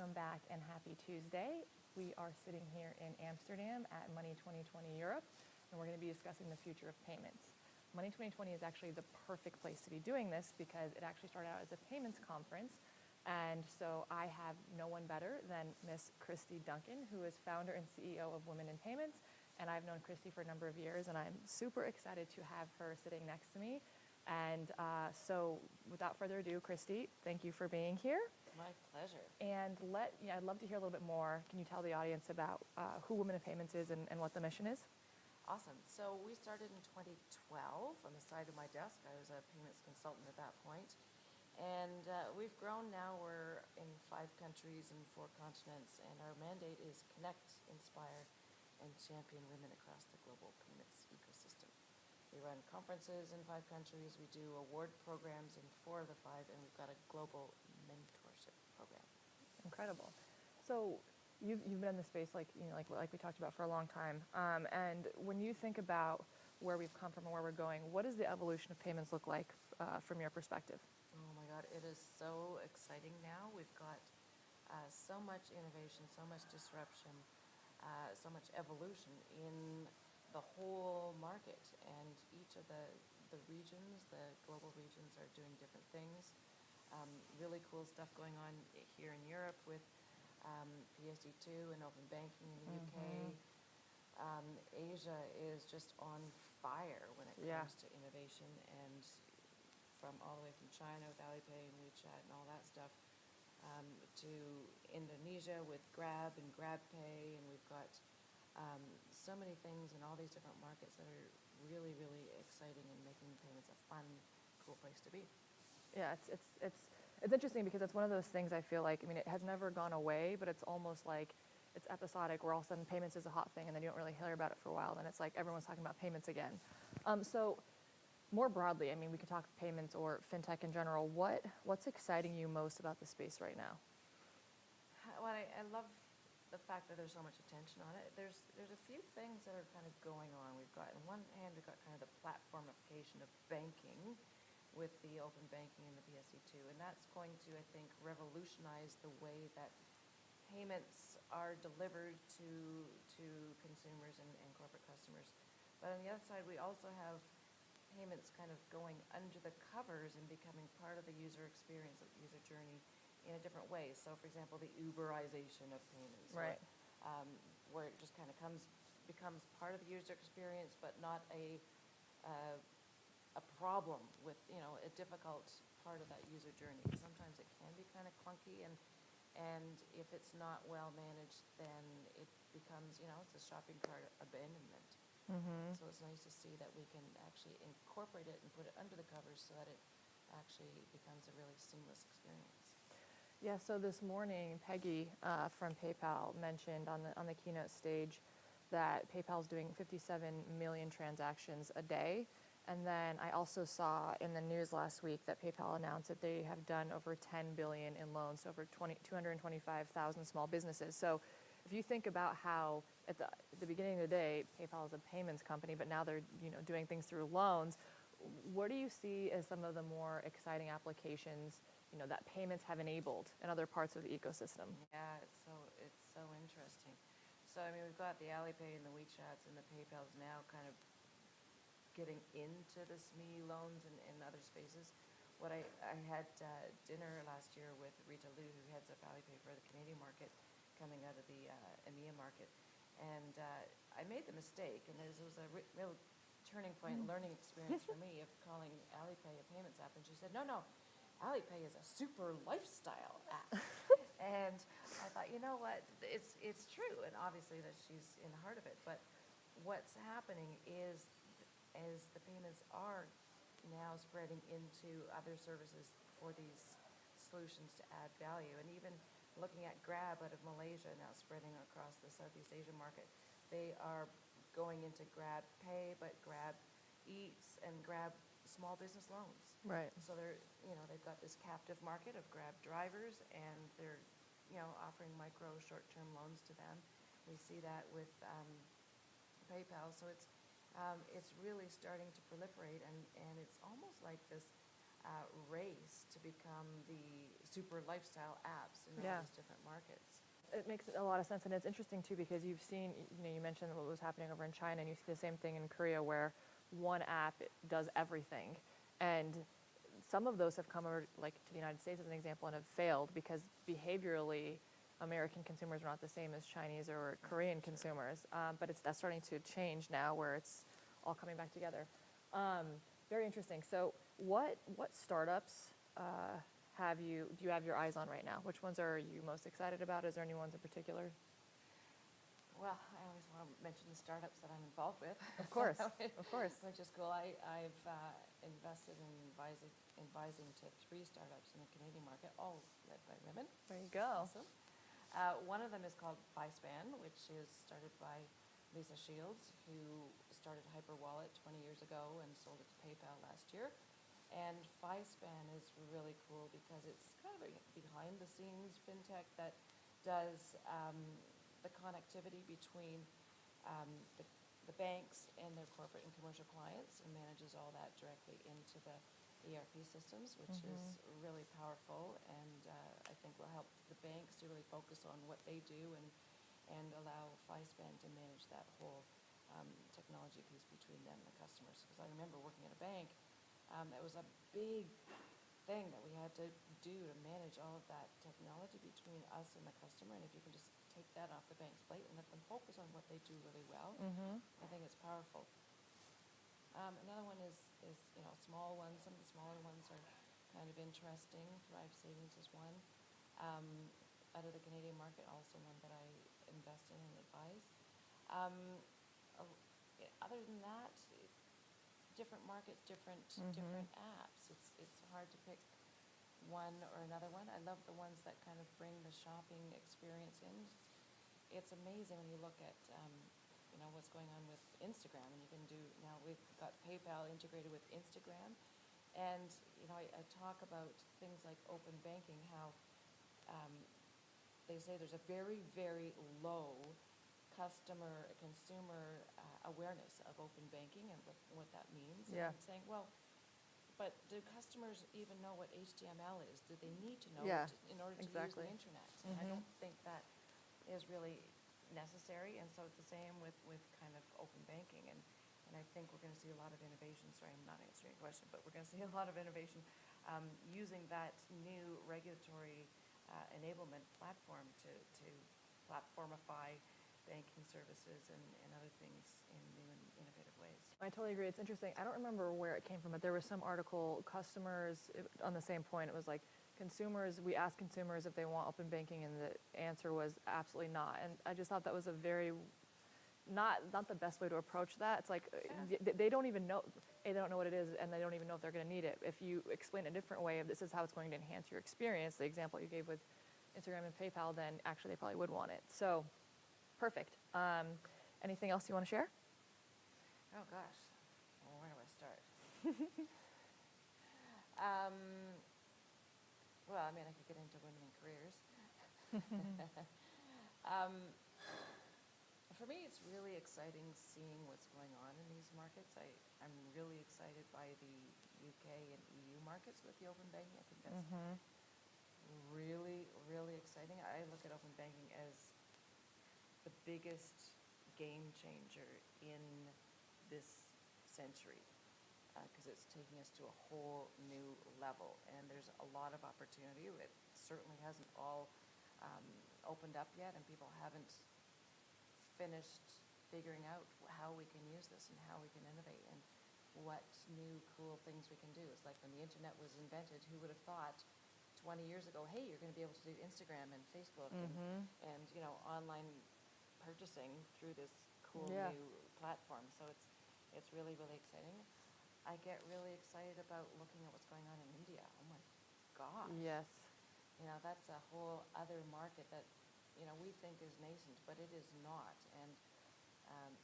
Welcome back and happy Tuesday. We are sitting here in Amsterdam at Money 2020 Europe, and we're going to be discussing the future of payments. Money 2020 is actually the perfect place to be doing this because it actually started out as a payments conference. And so I have no one better than Miss Kristy Duncan, who is founder and CEO of Women in Payments. And I've known Kristy for a number of years, and I'm super excited to have her sitting next to me. And so without further ado, Kristy, thank you for being here. My pleasure. And I'd love to hear a little bit more. Can you tell the audience about who Women in Payments is and what the mission is? Awesome. So we started in 2012 on the side of my desk. I was a payments consultant at that point. And we've grown now. We're in 5 countries and 4 continents. And our mandate is connect, inspire, and champion women across the global payments ecosystem. We run conferences in 5 countries. We do award programs in 4 of the 5, and we've got a global mentorship program. Incredible. So you've been in the space like we talked about for a long time. And when you think about where we've come from and where we're going, what does the evolution of payments look like from your perspective? Oh my God, it is so exciting now. We've got so much innovation, so much disruption, so much evolution in the whole market, and each of the regions, the global regions, are doing different things. Really cool stuff going on here in Europe with PSD2 and open banking in the UK. Asia is just on fire when it comes to innovation, and from all the way from China with Alipay and WeChat and all that stuff, to Indonesia with Grab and GrabPay, and we've got so many things in all these different markets that are really, really exciting and making payments a fun, cool place to be. Yeah, it's interesting because it's one of those things I feel like, it has never gone away, but it's almost like it's episodic where all of a sudden payments is a hot thing and then you don't really hear about it for a while. Then it's like everyone's talking about payments again. So more broadly, we could talk payments or fintech in general. What's exciting you most about the space right now? Well, I love the fact that there's so much attention on it. There's a few things that are kind of going on. We've got, on one hand, we've got kind of the platformification of banking with the open banking and the PSD2, and that's going to, I think, revolutionize the way that payments are delivered to consumers and corporate customers. But on the other side, we also have payments kind of going under the covers and becoming part of the user experience, of the user journey, in a different way. So, for example, the Uberization of payments, right? Where it just kind of becomes part of the user experience, but not a problem with a difficult part of that user journey. Sometimes it can be kind of clunky, and if it's not well managed, then it becomes it's a shopping cart abandonment. So it's nice to see that we can actually incorporate it and put it under the covers so that it actually becomes a really seamless experience. Yeah, so this morning, Peggy from PayPal mentioned on the keynote stage that PayPal is doing 57 million transactions a day. And then I also saw in the news last week that PayPal announced that they have done over 10 billion in loans to over 225,000 small businesses. So if you think about how at the beginning of the day, PayPal is a payments company, but now they're doing things through loans, what do you see as some of the more exciting applications that payments have enabled in other parts of the ecosystem? Yeah, it's so interesting. So we've got the Alipay and the WeChats and the PayPal's now kind of getting into the SME loans and other spaces. I had dinner last year with Rita Liu, who heads up Alipay for the Canadian market, coming out of the EMEA market, and I made the mistake, and this was a real turning point, learning experience for me, of calling Alipay a payments app, and she said, no, Alipay is a super lifestyle app. And I thought, you know what, it's true, and obviously that she's in the heart of it, but what's happening is the payments are now spreading into other services for these solutions to add value, and even looking at Grab out of Malaysia now spreading across the Southeast Asian market. They are going into Grab Pay, but Grab Eats and Grab small business loans. Right. So they've got this captive market of Grab drivers, and they're offering micro short-term loans to them. We see that with PayPal. So it's really starting to proliferate, and it's almost like this race to become the super lifestyle apps in all Yeah. these different markets. It makes a lot of sense, and it's interesting too because you've seen, you mentioned what was happening over in China, and you see the same thing in Korea where one app does everything, and some of those have come over, like to the United States as an example, and have failed because behaviorally, American consumers are not the same as Chinese or Korean consumers. But that's starting to change now, where it's all coming back together. Very interesting. So, what startups do you have your eyes on right now? Which ones are you most excited about? Is there any ones in particular? Well, I always want to mention the startups that I'm involved with. Of course, of course. Which is cool. I've invested in advising to 3 startups in the Canadian market, all led by women. There you go. Awesome. One of them is called FiSpan, which is started by Lisa Shields, who started Hyperwallet 20 years ago and sold it to PayPal last year. And FiSpan is really cool because it's kind of a behind-the-scenes fintech that does the connectivity between the banks and their corporate and commercial clients, and manages all that directly into the ERP systems, which is really powerful, and I think will help the banks to really focus on what they do and allow FiSpan to manage that whole technology piece between them and the customers. Because I remember working at a bank, that was a big thing that we had to do to manage all of that technology between us and the customer, and if you can just take that off the bank's plate and let them focus on what they do really well, I think it's powerful. Another one is small ones. Some of the smaller ones are kind of interesting. Thrive Savings is one. Out of the Canadian market, also one that I invest in and advise. Other than that, different markets, different apps. It's hard to pick one or another one. I love the ones that kind of bring the shopping experience in. It's amazing when you look at what's going on with Instagram, and you can do now. We've got PayPal integrated with Instagram, and I talk about things like open banking. How they say there's a very, very low consumer awareness of open banking and what that means. Yeah. And I'm saying, well, but do customers even know what HTML is? Do they need to know Yeah, in order to exactly. use the internet? And I don't think that is really necessary. And so it's the same with kind of open banking. And I think we're going to see a lot of innovation. Sorry, I'm not answering your question, but we're going to see a lot of innovation using that new regulatory enablement platform to platformify banking services and other things in new and innovative ways. I totally agree. It's interesting. I don't remember where it came from, but there was some article, on the same point. It was like, we asked consumers if they want open banking, and the answer was absolutely not. And I just thought that was a very, not the best way to approach that. It's like, they don't even know, they don't know what it is, and they don't even know if they're going to need it. If you explain a different way of this is how it's going to enhance your experience, the example you gave with Instagram and PayPal, then actually they probably would want it. So, perfect. Anything else you want to share? Oh gosh, well, where do I start? Well, I mean, I could get into women in careers. For me, it's really exciting seeing what's going on in these markets. I'm really excited by the UK and EU markets with the open banking. I think that's really, really exciting. I look at open banking as the biggest game changer in this century, because it's taking us to a whole new level, and there's a lot of opportunity. It certainly hasn't all opened up yet, and people haven't finished figuring out how we can use this and how we can innovate and what new cool things we can do. It's like when the internet was invented, who would have thought 20 years ago, hey, you're going to be able to do Instagram and Facebook and online purchasing through this cool new platform. So it's really, really exciting. I get really excited about looking at what's going on in India. Oh my gosh. Yes. That's a whole other market that, we think is nascent, but it is not. And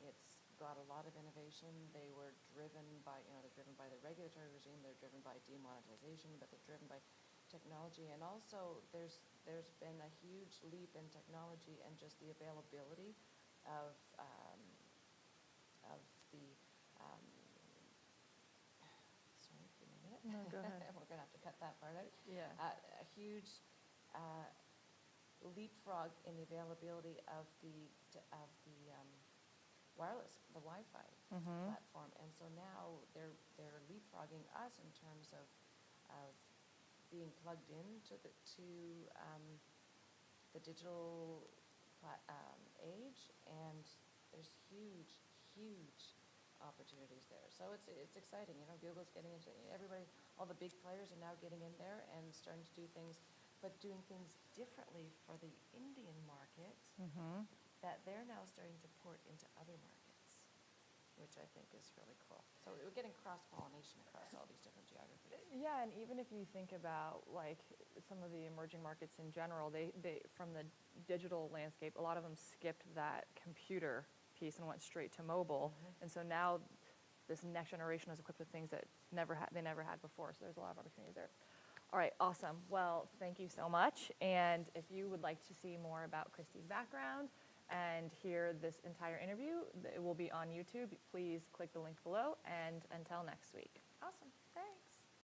it's got a lot of innovation. They were driven by, they're driven by the regulatory regime, they're driven by demonetization, but they're driven by technology. And also there's been a huge leap in technology and just the availability of the sorry, give me a minute. No, go ahead. I won't cut that part out. Yeah. A huge leapfrog in the availability of the wireless, the Wi-Fi platform, and so now they're leapfrogging us in terms of being plugged into the digital age, and there's huge opportunities there. So it's exciting. Google's getting into everybody. All the big players are now getting in there and starting to do things, but doing things differently for the Indian market that they're now starting to port into other markets, which I think is really cool. So we're getting cross-pollination across all these different geographies. Yeah, and even if you think about like some of the emerging markets in general, they from the digital landscape, a lot of them skipped that computer piece and went straight to mobile, and so now this next generation is equipped with things that they never had before. So there's a lot of opportunities there. All right, awesome. Well, thank you so much. And if you would like to see more about Kristy's background and hear this entire interview, it will be on YouTube. Please click the link below, and until next week. Awesome. Thanks.